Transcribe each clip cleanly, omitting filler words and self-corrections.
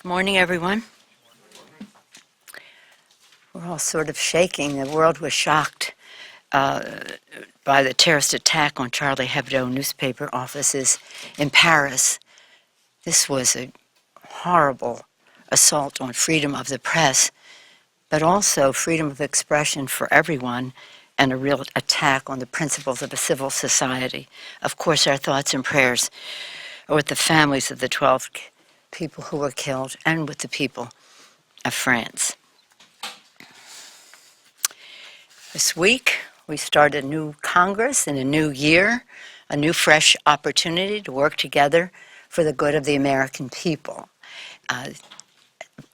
Morning, everyone. We're all sort of shaking. The world was shocked by the terrorist attack on Charlie Hebdo newspaper offices in Paris. This was a horrible assault on freedom of the press, but also freedom of expression for everyone, and a real attack on the principles of a civil society. Of course, our thoughts and prayers are with the families of the 12 people who were killed and with the people of France. This week, we start a new Congress and a new year, a new fresh opportunity to work together for the good of the American people.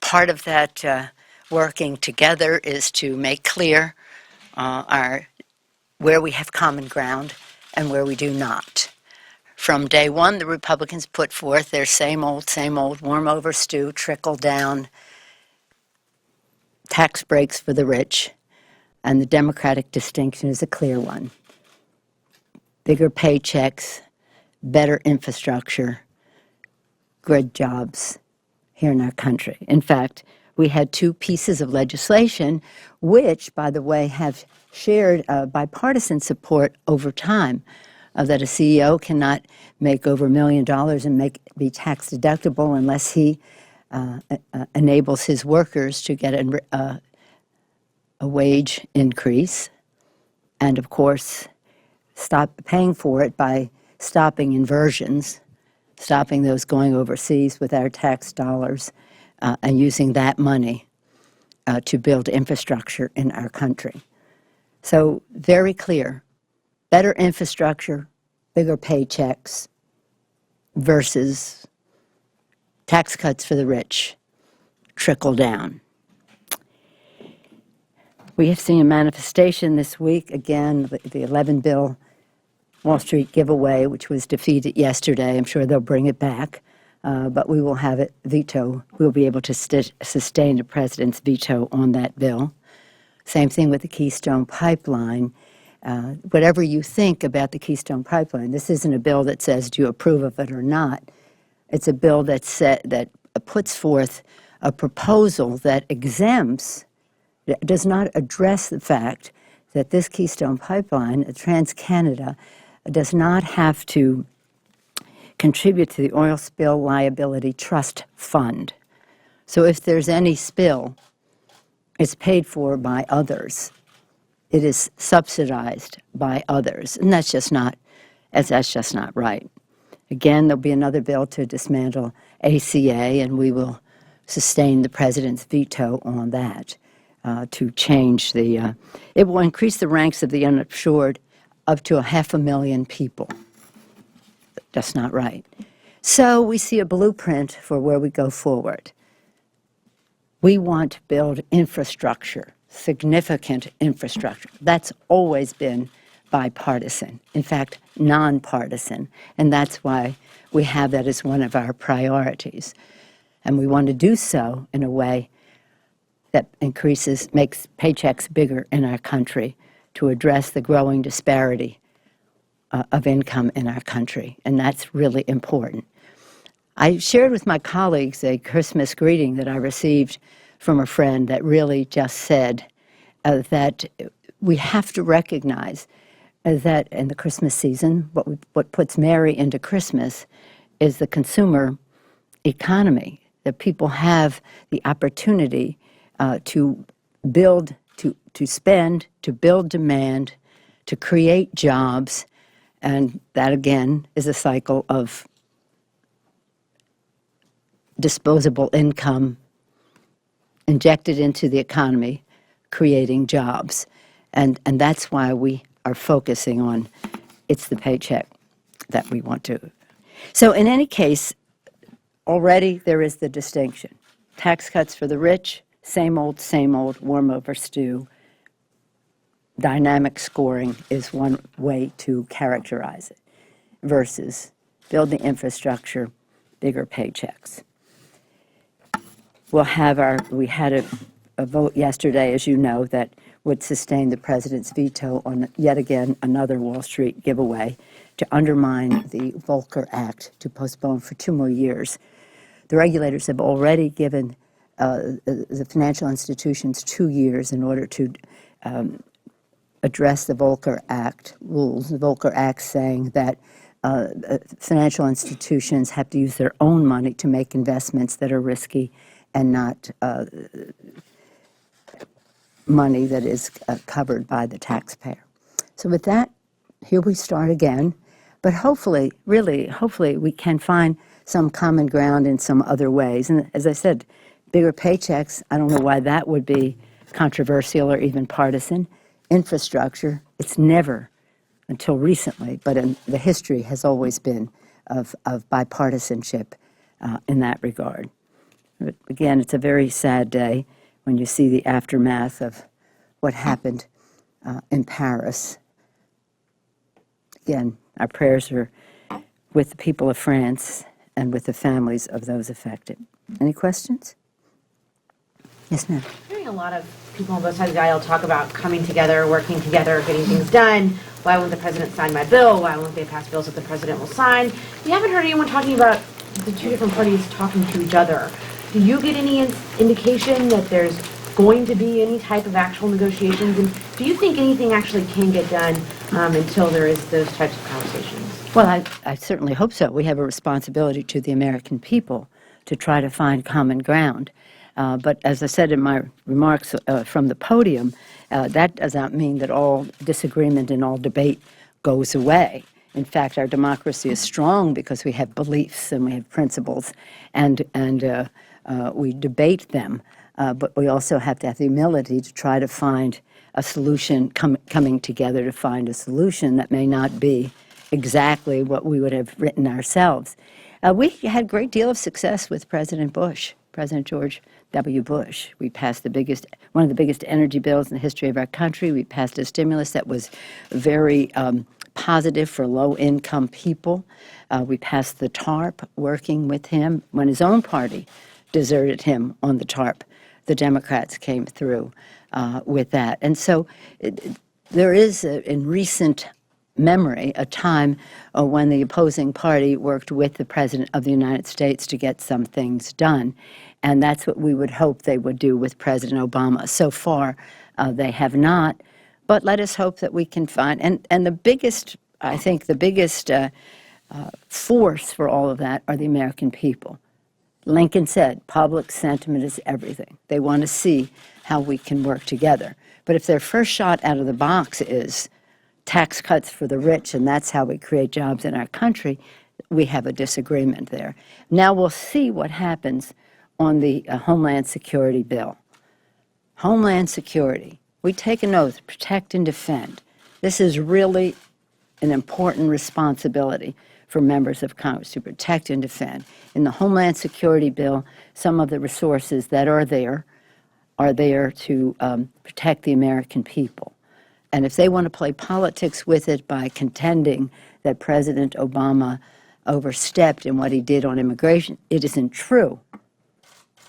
Part of that working together is to make clear where we have common ground and where we do not. From day one, the Republicans put forth their same old, warm over stew, trickle down, tax breaks for the rich, and the Democratic distinction is a clear one. Bigger paychecks, better infrastructure, good jobs here in our country. In fact, we had two pieces of legislation which, by the way, have shared bipartisan support over time, that a CEO cannot make over $1 million and be tax deductible unless he enables his workers to get a wage increase, and of course stop paying for it by stopping inversions, stopping those going overseas with our tax dollars, and using that money to build infrastructure in our country. So very clear, better infrastructure, bigger paychecks versus tax cuts for the rich, trickle down. We have seen a manifestation this week, again, the 11-bill Wall Street giveaway, which was defeated yesterday. I'm sure they'll bring it back, but we will have it veto. We'll be able to sustain the president's veto on that bill. Same thing with the Keystone Pipeline. Whatever you think about the Keystone Pipeline, this isn't a bill that says, do you approve of it or not? It's a bill that puts forth a proposal that exempts, does not address the fact that this Keystone Pipeline, TransCanada, does not have to contribute to the Oil Spill Liability Trust Fund. So if there's any spill, it's paid for by others. It is subsidized by others, and that's just not right. Again, there'll be another bill to dismantle ACA, and we will sustain the president's veto on that. To change it will increase the ranks of the uninsured up to 500,000 people. That's not right. So we see a blueprint for where we go forward. We want to build infrastructure, significant infrastructure. That's always been bipartisan, in fact, nonpartisan, and that's why we have that as one of our priorities. And we want to do so in a way that makes paychecks bigger in our country to address the growing disparity of income in our country, and that's really important. I shared with my colleagues a Christmas greeting that I received from a friend that really just said that we have to recognize that in the Christmas season, what puts merry into Christmas is the consumer economy, that people have the opportunity to build, to spend, to build demand, to create jobs, and that again is a cycle of disposable income injected into the economy, creating jobs. And that's why we are focusing on it's the paycheck that we want to. So in any case, already there is the distinction. Tax cuts for the rich, same old, warm over stew. Dynamic scoring is one way to characterize it, versus build the infrastructure, bigger paychecks. We had a vote yesterday, as you know, that would sustain the president's veto on yet again another Wall Street giveaway to undermine the Volcker Act, to postpone for 2 more years The regulators have already given the financial institutions 2 years in order to address the Volcker Act rules. The Volcker Act saying that financial institutions have to use their own money to make investments that are risky and not money that is covered by the taxpayer. So with that, here we start again. But hopefully, really, hopefully we can find some common ground in some other ways. And as I said, bigger paychecks, I don't know why that would be controversial or even partisan. Infrastructure, it's never, until recently, but in the history has always been of bipartisanship in that regard. But again, it's a very sad day when you see the aftermath of what happened in Paris. Again, our prayers are with the people of France and with the families of those affected. Any questions? Yes, ma'am. I'm hearing a lot of people on both sides of the aisle talk about coming together, working together, getting things done. Why won't the president sign my bill? Why won't they pass bills that the president will sign? You haven't heard anyone talking about the two different parties talking to each other. Do you get any indication that there's going to be any type of actual negotiations? And do you think anything actually can get done until there is those types of conversations? Well, I certainly hope so. We have a responsibility to the American people to try to find common ground. But as I said in my remarks from the podium, that does not mean that all disagreement and all debate goes away. In fact, our democracy is strong because we have beliefs and we have principles, and we debate them. But we also have to have the humility to try to find a solution, coming together to find a solution that may not be exactly what we would have written ourselves. We had a great deal of success with President Bush, President George W. Bush. We passed one of the biggest energy bills in the history of our country. We passed a stimulus that was very positive for low-income people. We passed the TARP, working with him when his own party deserted him on the TARP. The Democrats came through with that. And so there is, in recent memory, a time when the opposing party worked with the President of the United States to get some things done. And that's what we would hope they would do with President Obama. So far, they have not. But let us hope that we can find, and the biggest, I think the biggest force for all of that are the American people. Lincoln said, public sentiment is everything. They want to see how we can work together. But if their first shot out of the box is tax cuts for the rich, and that's how we create jobs in our country, we have a disagreement there. Now we'll see what happens on the Homeland Security bill. Homeland Security. We take an oath, protect and defend. This is really an important responsibility for members of Congress to protect and defend. In the Homeland Security bill, some of the resources that are there to protect the American people. And if they want to play politics with it by contending that President Obama overstepped in what he did on immigration, it isn't true.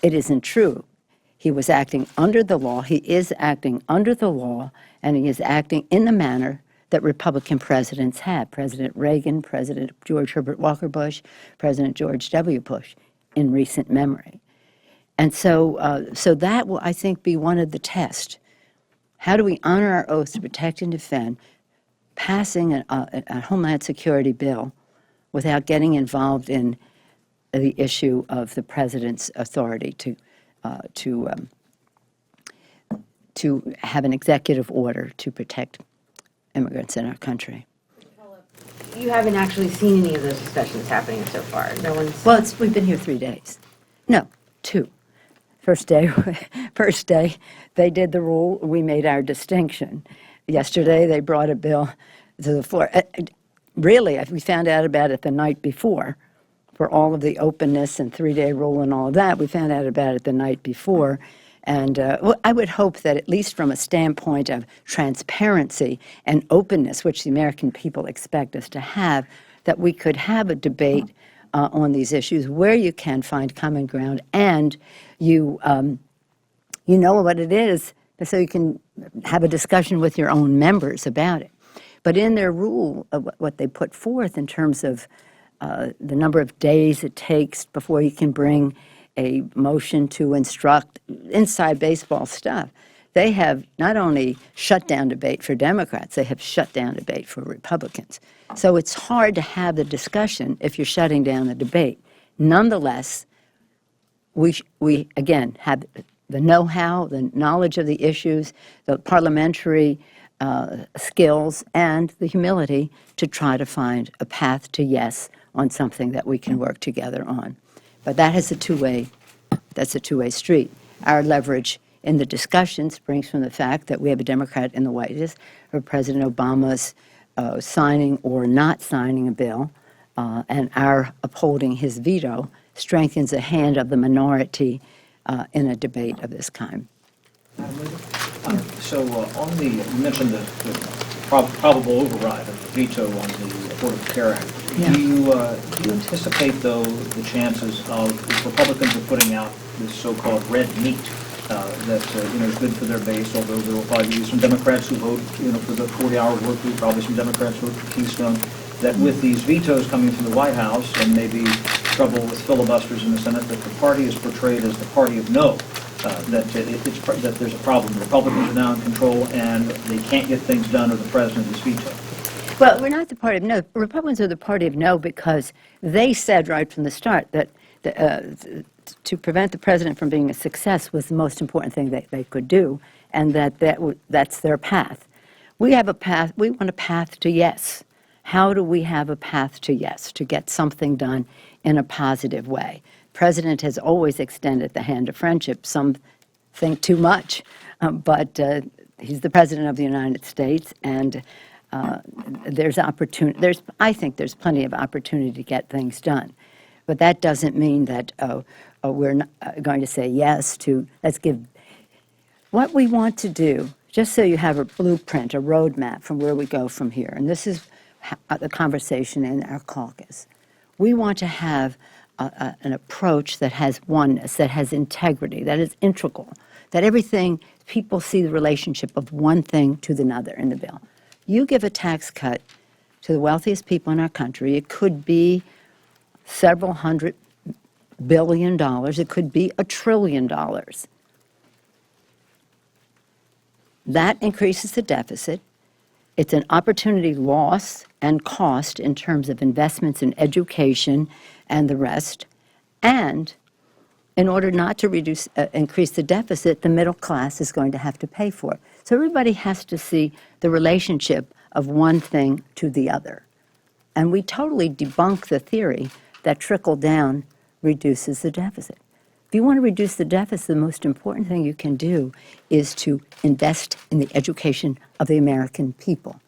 It isn't true. He was acting under the law. He is acting under the law, and he is acting in the manner that Republican presidents have. President Reagan, President George Herbert Walker Bush, President George W. Bush, in recent memory. And so, so that will, I think, be one of the tests. How do we honor our oath to protect and defend, passing a Homeland Security bill without getting involved in the issue of the president's authority to have an executive order to protect immigrants in our country? You haven't actually seen any of those discussions happening so far. No one's. Well, we've been here 3 days. No, 2. First day, they did the rule. We made our distinction. Yesterday, they brought a bill to the floor. Really, we found out about it the night before. For all of the openness and 3-day rule and all of that, we found out about it the night before. And well, I would hope that at least from a standpoint of transparency and openness, which the American people expect us to have, that we could have a debate on these issues where you can find common ground and you know what it is, so you can have a discussion with your own members about it. But in their rule, what they put forth in terms of the number of days it takes before you can bring a motion to instruct, inside baseball stuff. They have not only shut down debate for Democrats, they have shut down debate for Republicans. So it's hard to have the discussion if you're shutting down the debate. Nonetheless, we again have the know-how, the knowledge of the issues, the parliamentary skills, and the humility to try to find a path to yes on something that we can work together on. But that's a two-way street. Our leverage in the discussion springs from the fact that we have a Democrat in the White House, or President Obama's signing or not signing a bill, and our upholding his veto strengthens the hand of the minority in a debate of this kind. So you mentioned the probable override of the veto on the Affordable Care Act. Yeah. Do you anticipate, though, the chances of if Republicans are putting out this so-called red meat that is good for their base, although there will probably be some Democrats who vote for the 40-hour work week, probably some Democrats vote for Keystone, that with these vetoes coming from the White House and maybe trouble with filibusters in the Senate, that the party is portrayed as the party of no, that there's a problem. The Republicans are now in control and they can't get things done or the president is vetoed. Well, we're not the party of no. Republicans are the party of no because they said right from the start that to prevent the president from being a success was the most important thing that they could do, and that's their path. We have a path. We want a path to yes. How do we have a path to yes, to get something done in a positive way? The president has always extended the hand of friendship. Some think too much, but he's the president of the United States, and there's opportunity. I think there's plenty of opportunity to get things done, but that doesn't mean that we're not going to say yes to. Let's give what we want to do. Just so you have a blueprint, a roadmap from where we go from here, and this is the conversation in our caucus. We want to have an approach that has oneness, that has integrity, that is integral, that everything, people see the relationship of one thing to another in the bill. You give a tax cut to the wealthiest people in our country, it could be several $100 billion, it could be $1 trillion. That increases the deficit. It's an opportunity loss and cost in terms of investments in education and the rest. And in order not to increase the deficit, the middle class is going to have to pay for it. So everybody has to see the relationship of one thing to the other. And we totally debunk the theory that trickle down reduces the deficit. If you want to reduce the deficit, the most important thing you can do is to invest in the education of the American people.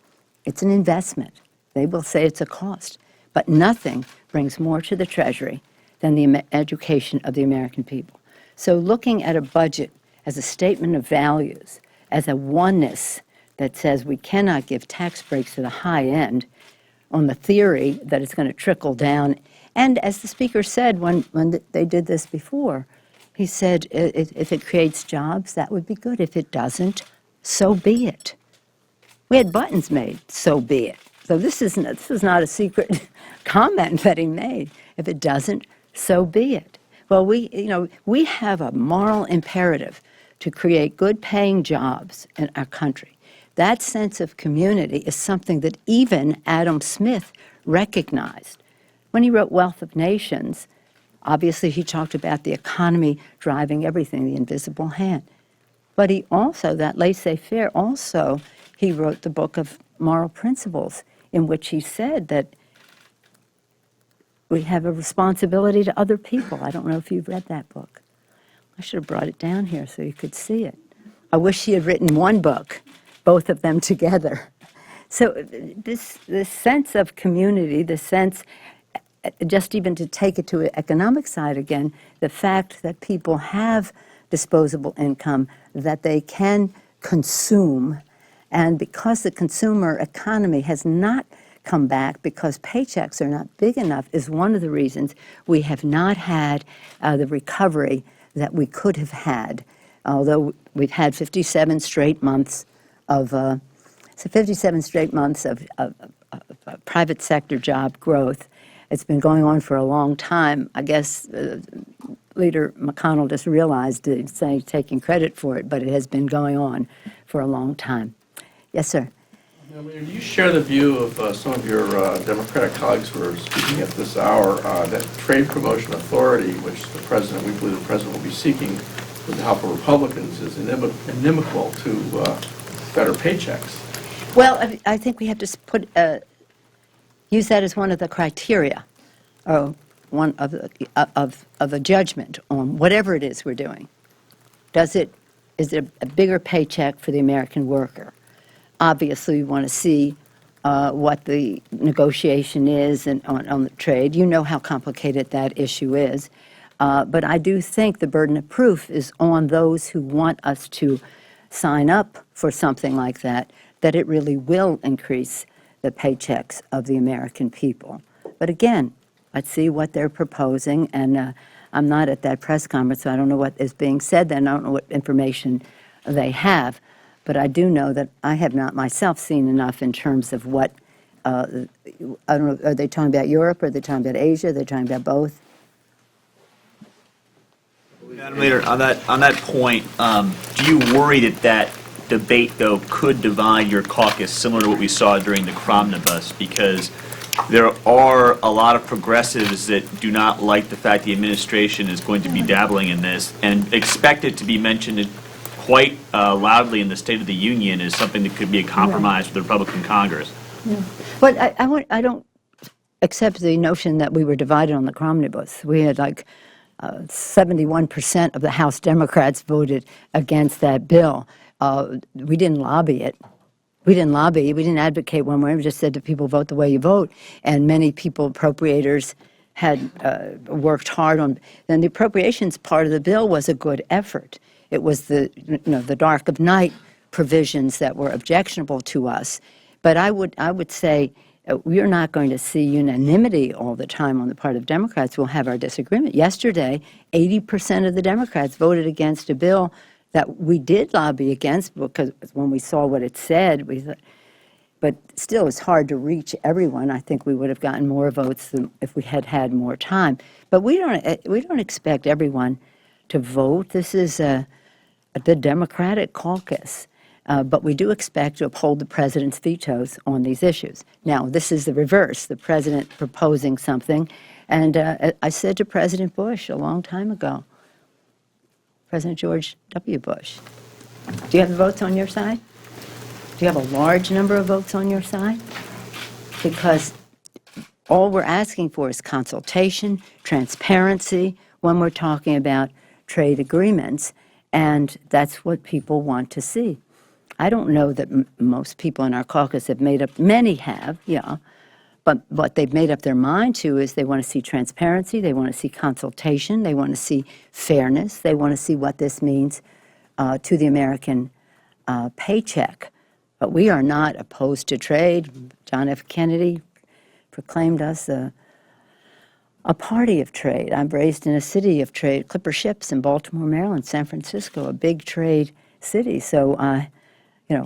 It's an investment. They will say it's a cost, but nothing brings more to the Treasury than the education of the American people. So looking at a budget as a statement of values, as a oneness that says we cannot give tax breaks to the high end on the theory that it's going to trickle down. And as the speaker said when they did this before, he said if it creates jobs, that would be good. If it doesn't, so be it. We had buttons made, so be it. So this is not a secret comment that he made. If it doesn't, so be it. Well, we have a moral imperative to create good-paying jobs in our country. That sense of community is something that even Adam Smith recognized. When he wrote Wealth of Nations, obviously he talked about the economy driving everything, the invisible hand. But he also, that laissez-faire, also, he wrote the book of Moral Principles, in which he said that we have a responsibility to other people. I don't know if you've read that book. I should have brought it down here so you could see it. I wish he had written one book, both of them together. So this sense of community, the sense, just even to take it to an economic side again, the fact that people have disposable income, that they can consume, and because the consumer economy has not come back because paychecks are not big enough is one of the reasons we have not had the recovery that we could have had, although we've had 57 straight months of private sector job growth. It's been going on for a long time. I guess Leader McConnell just realized it, saying taking credit for it, but it has been going on for a long time. Yes, sir. Now, Mayor, do you share the view of some of your Democratic colleagues who are speaking at this hour that trade promotion authority, which we believe the president will be seeking with the help of Republicans, is inimical to better paychecks? Well, I think we have to use that as one of the criteria, or one of a judgment on whatever it is we're doing. Is it a bigger paycheck for the American worker? Obviously, we want to see what the negotiation is and on the trade. You know how complicated that issue is. But I do think the burden of proof is on those who want us to sign up for something like that it really will increase the paychecks of the American people. But again, let's see what they're proposing. And I'm not at that press conference, so I don't know what is being said then. I don't know what information they have. But I do know that I have not myself seen enough in terms of what, I don't know, are they talking about Europe, or are they talking about Asia, are they talking about both? Madam Leader, on that point, do you worry that debate, though, could divide your caucus, similar to what we saw during the Cromnibus? Because there are a lot of progressives that do not like the fact the administration is going to be dabbling in this and expect it to be mentioned quite loudly in the State of the Union as something that could be a compromise for the Republican Congress. Yeah. But I don't accept the notion that we were divided on the Cromnibus. We had like 71% of the House Democrats voted against that bill. We didn't lobby it. We didn't lobby. We didn't advocate one way. We just said to people, vote the way you vote. And many people, appropriators, had worked hard on. Then the appropriations part of the bill was a good effort. It was the dark of night provisions that were objectionable to us. But I would say we're not going to see unanimity all the time on the part of Democrats. We'll have our disagreement. Yesterday, 80% of the Democrats voted against a bill that we did lobby against, because when we saw what it said, we thought, but still it's hard to reach everyone. I think we would have gotten more votes than if we had had more time. But we don't expect everyone to vote. This is the Democratic caucus. But we do expect to uphold the president's vetoes on these issues. Now, this is the reverse, the president proposing something. And I said to President Bush a long time ago, President George W. Bush, do you have the votes on your side? Do you have a large number of votes on your side? Because all we're asking for is consultation, transparency when we're talking about trade agreements, and that's what people want to see. I don't know that most people in our caucus have made up, many have, yeah, but what they've made up their mind to is they want to see transparency, they want to see consultation, they want to see fairness, they want to see what this means to the American paycheck. But we are not opposed to trade. John F. Kennedy proclaimed us a party of trade. I'm raised in a city of trade, clipper ships in Baltimore, Maryland, San Francisco, a big trade city. So,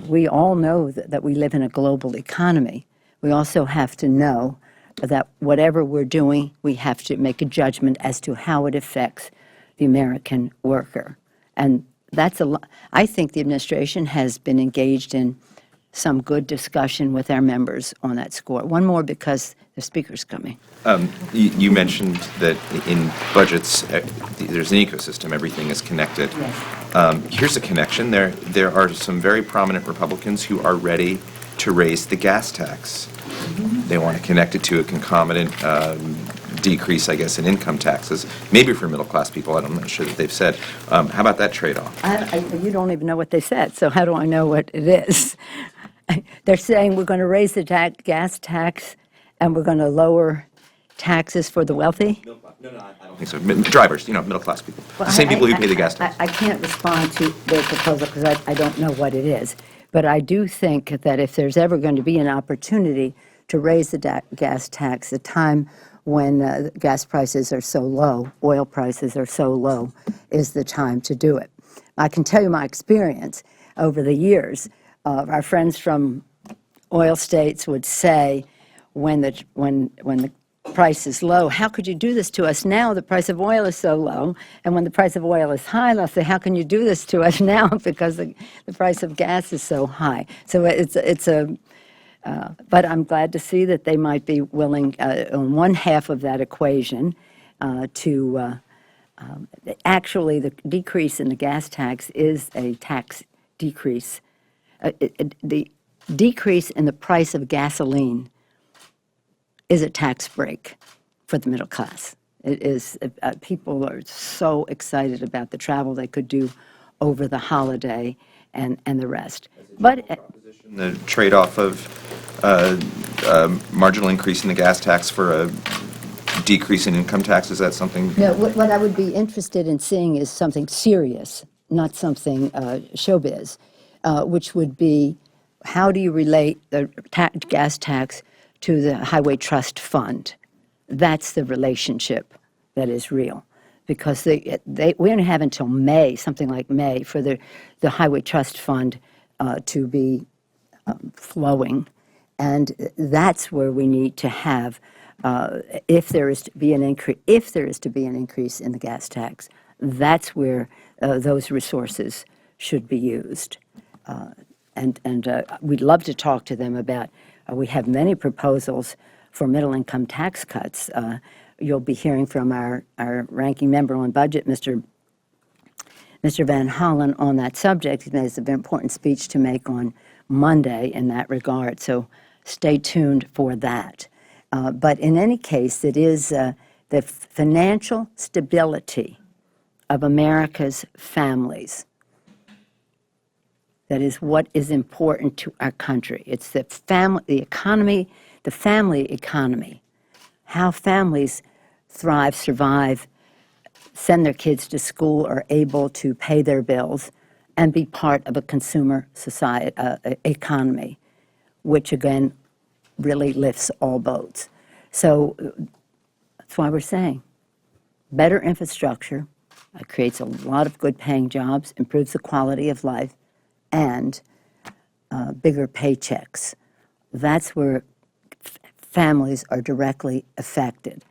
we all know that we live in a global economy. We also have to know that whatever we're doing, we have to make a judgment as to how it affects the American worker. And that's I think the administration has been engaged in some good discussion with our members on that score. One more, because the speaker's coming. You mentioned that in budgets, there's an ecosystem. Everything is connected. Yes. Here's a connection. There are some very prominent Republicans who are ready to raise the gas tax. Mm-hmm. They want to connect it to a concomitant decrease, I guess, in income taxes, maybe for middle-class people. I'm not sure that they've said. How about that trade-off? You don't even know what they said, so how do I know what it is? They're saying we're going to raise the gas tax and we're going to lower taxes for the wealthy? No, I don't think so. Drivers, middle-class people. Well, the same people who pay the gas tax. I can't respond to their proposal because I don't know what it is. But I do think that if there's ever going to be an opportunity to raise the gas tax, a time when gas prices are so low, oil prices are so low, is the time to do it. I can tell you my experience over the years. Our friends from oil states would say when the price is low. How could you do this to us now? The price of oil is so low. And when the price of oil is high, they'll say, how can you do this to us now? Because the price of gas is so high. So but I'm glad to see that they might be willing, on one half of that equation, actually, the decrease in the gas tax is a tax decrease. The decrease in the price of gasoline is a tax break for the middle class. It is, people are so excited about the travel they could do over the holiday and the rest. But The trade-off of marginal increase in the gas tax for a decrease in income tax, is that something? no, what I would be interested in seeing is something serious, not something showbiz, which would be, how do you relate the gas tax to the Highway Trust Fund? That's the relationship that is real. Because we only have until May, something like May, for the Highway Trust Fund to be flowing. And that's where we need to have, if there is to be an increase in the gas tax, that's where those resources should be used. And we'd love to talk to them about, we have many proposals for middle-income tax cuts. You'll be hearing from our ranking member on budget, Mr. Van Hollen, on that subject. He has an important speech to make on Monday in that regard, so stay tuned for that. But in any case, it is the financial stability of America's families that is what is important to our country. It's the family economy, how families thrive, survive, send their kids to school, are able to pay their bills, and be part of a consumer society economy, which again really lifts all boats. So that's why we're saying better infrastructure creates a lot of good paying jobs, improves the quality of life, and bigger paychecks. That's where families are directly affected.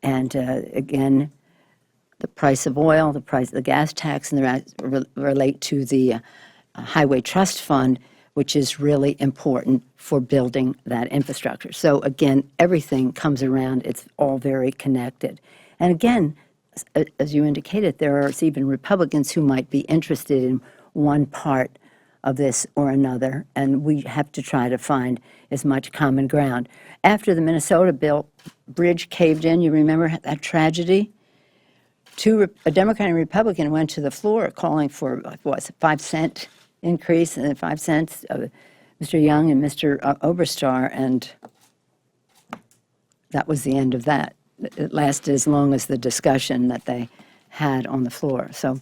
And again, the price of oil, the price of the gas tax, and the rest relate to the Highway Trust Fund, which is really important for building that infrastructure. So again, everything comes around. It's all very connected. And again, as you indicated, there are even Republicans who might be interested in one part of this or another, and we have to try to find as much common ground. After the Minnesota bridge caved in, you remember that tragedy? A Democrat and Republican went to the floor calling for, what was it, 5-cent increase, and 5 cents, Mr. Young and Mr. Oberstar, and that was the end of that. It lasted as long as the discussion that they had on the floor. So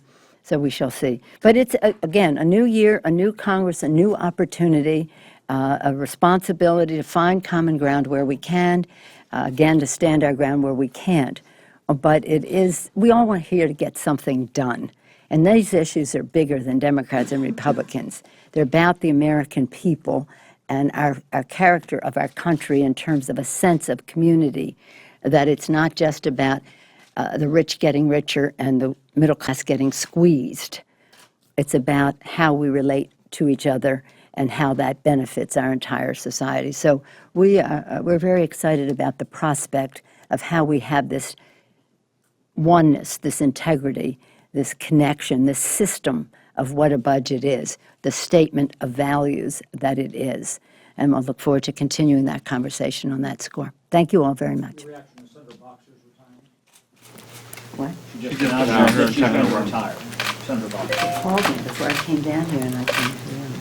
we shall see. But it's, again, a new year, a new Congress, a new opportunity, a responsibility to find common ground where we can, again, to stand our ground where we can't. But we all want here to get something done. And these issues are bigger than Democrats and Republicans. They're about the American people and our character of our country in terms of a sense of community, that it's not just about the rich getting richer and the middle class getting squeezed. It's about how we relate to each other and how that benefits our entire society. So we're very excited about the prospect of how we have this oneness, this integrity, this connection, this system of what a budget is, the statement of values that it is. And I'll look forward to continuing that conversation on that score. Thank you all very much. Your reaction to Senator Boxer's retirement? What? She just announced that she's going to retire. Senator Boxer. She called me before I came down here, and I came to the room.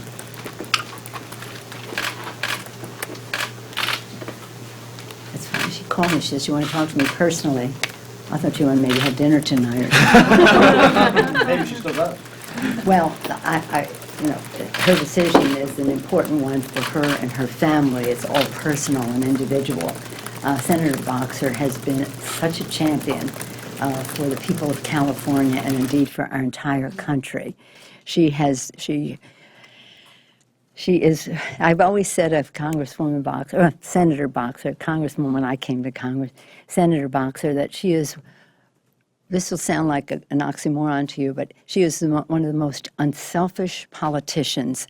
That's funny. She called me. She says, you want to talk to me personally? I thought you wanted maybe to have dinner tonight or something. Maybe she still does. Well, her decision is an important one for her and her family. It's all personal and individual. Senator Boxer has been such a champion for the people of California, and indeed for our entire country. She She is, I've always said of Congresswoman Boxer, Senator Boxer, Congresswoman when I came to Congress, Senator Boxer, that she is, this will sound like an oxymoron to you, but she is one of the most unselfish politicians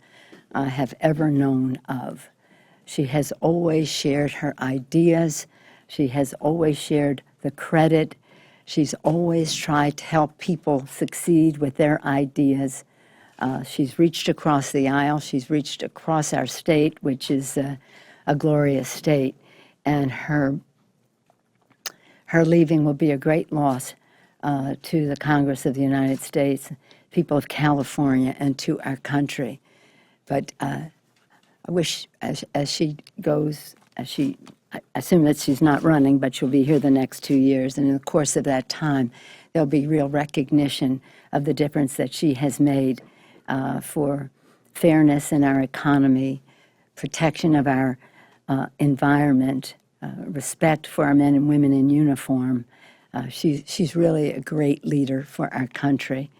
I have ever known of. She has always shared her ideas. She has always shared the credit. She's always tried to help people succeed with their ideas. She's reached across the aisle. She's reached across our state, which is a glorious state. And her leaving will be a great loss to the Congress of the United States, people of California, and to our country. But I wish, as she goes, I assume that she's not running, but she'll be here the next 2 years. And in the course of that time, there'll be real recognition of the difference that she has made for fairness in our economy, protection of our environment, respect for our men and women in uniform. She's really a great leader for our country,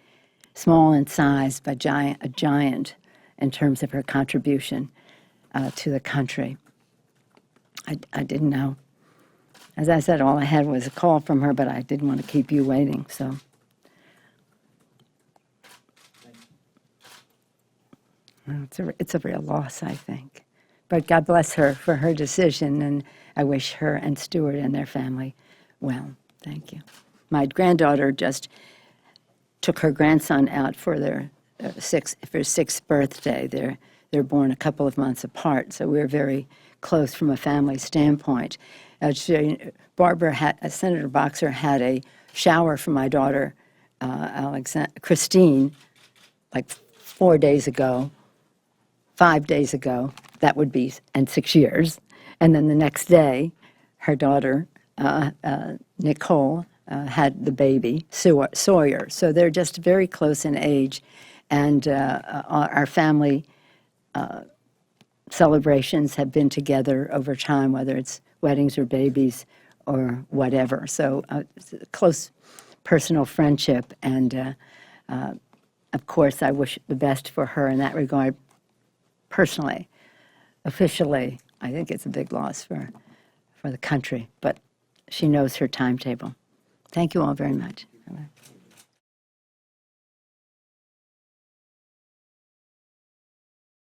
small in size, but a giant in terms of her contribution to the country. I didn't know. As I said, all I had was a call from her, but I didn't want to keep you waiting, so. Well, it's a real loss, I think. But God bless her for her decision, and I wish her and Stuart and their family well. Thank you. My granddaughter just took her grandson out for their sixth birthday. They're born a couple of months apart, so we're very close from a family standpoint. Senator Boxer had a shower for my daughter, Christine, like 4 days ago. 5 days ago, that would be, and 6 years. And then the next day, her daughter, Nicole, had the baby, Sawyer. So they're just very close in age. And our family celebrations have been together over time, whether it's weddings or babies or whatever. So it's a close personal friendship. And of course, I wish the best for her in that regard. Personally, officially, I think it's a big loss for the country, but she knows her timetable. Thank you all very much.